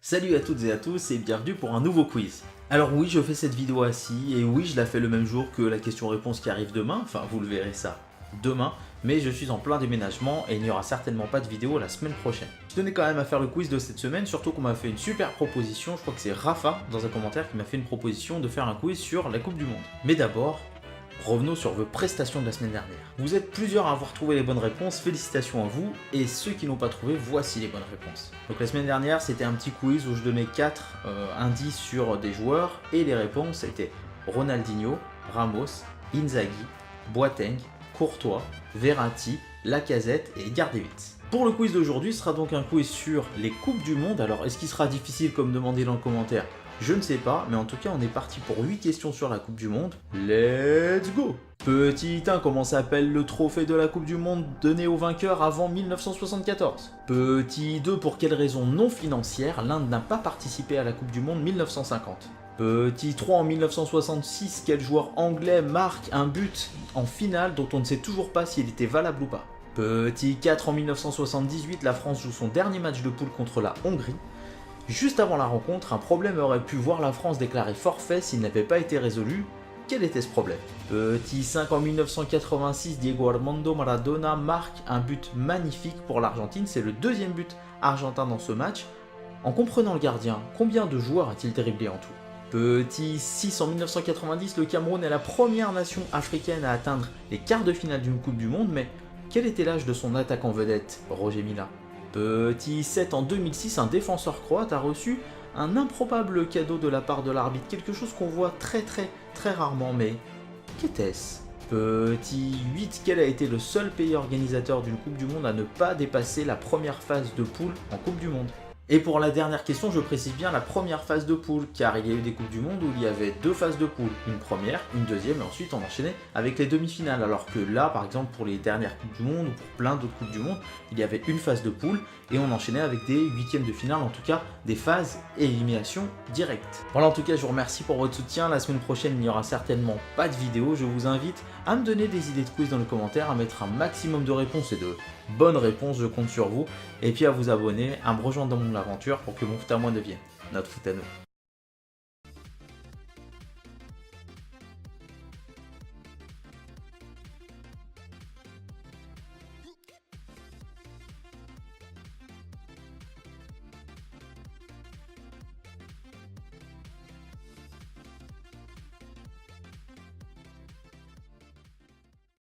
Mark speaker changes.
Speaker 1: Salut à toutes et à tous et bienvenue pour un nouveau quiz. Alors oui, je fais cette vidéo assis et oui, je la fais le même jour que la question-réponse qui arrive demain, enfin vous le verrez ça demain, mais je suis en plein déménagement et il n'y aura certainement pas de vidéo la semaine prochaine. Je tenais quand même à faire le quiz de cette semaine, surtout qu'on m'a fait une super proposition, je crois que c'est Rafa dans un commentaire qui m'a fait une proposition de faire un quiz sur la Coupe du Monde. Mais d'abord, revenons sur vos prestations de la semaine dernière. Vous êtes plusieurs à avoir trouvé les bonnes réponses, félicitations à vous, et ceux qui n'ont pas trouvé, voici les bonnes réponses. Donc la semaine dernière, c'était un petit quiz où je donnais 4 indices sur des joueurs, et les réponses étaient Ronaldinho, Ramos, Inzaghi, Boateng, Courtois, Verratti, Lacazette et Gardewitz. Pour le quiz d'aujourd'hui, ce sera donc un quiz sur les Coupes du Monde. Alors, est-ce qu'il sera difficile comme demandé dans le commentaire? Je ne sais pas, mais en tout cas, on est parti pour 8 questions sur la Coupe du Monde. Let's go! Petit 1, comment s'appelle le trophée de la Coupe du Monde donné aux vainqueurs avant 1974? Petit 2, pour quelle raison non financière l'Inde n'a pas participé à la Coupe du Monde 1950? Petit 3, en 1966, quel joueur anglais marque un but en finale dont on ne sait toujours pas s'il était valable ou pas? Petit 4, en 1978, la France joue son dernier match de poule contre la Hongrie. Juste avant la rencontre, un problème aurait pu voir la France déclarer forfait s'il n'avait pas été résolu. Quel était ce problème? Petit 5, en 1986, Diego Armando Maradona marque un but magnifique pour l'Argentine. C'est le deuxième but argentin dans ce match. En comprenant le gardien, combien de joueurs a-t-il dribblé en tout? Petit 6, en 1990, le Cameroun est la première nation africaine à atteindre les quarts de finale d'une Coupe du Monde, mais quel était l'âge de son attaquant vedette, Roger Mila? Petit 7, en 2006, un défenseur croate a reçu un improbable cadeau de la part de l'arbitre, quelque chose qu'on voit très rarement, mais qu'était-ce? Petit 8, quel a été le seul pays organisateur d'une Coupe du Monde à ne pas dépasser la première phase de poule en Coupe du Monde? Et pour la dernière question, je précise bien la première phase de poule, car il y a eu des Coupes du Monde où il y avait deux phases de poule, une première, une deuxième, et ensuite on enchaînait avec les demi-finales, alors que là, par exemple, pour les dernières Coupes du Monde, ou pour plein d'autres Coupes du Monde, il y avait une phase de poule, et on enchaînait avec des huitièmes de finale, en tout cas des phases et éliminations directes. Voilà, en tout cas, je vous remercie pour votre soutien. La semaine prochaine, il n'y aura certainement pas de vidéo. Je vous invite à me donner des idées de quiz dans les commentaires, à mettre un maximum de réponses et de bonnes réponses, je compte sur vous, et puis à vous abonner, à me rejoindre dans mon aventure pour que mon foot à moi devienne notre foot à nous.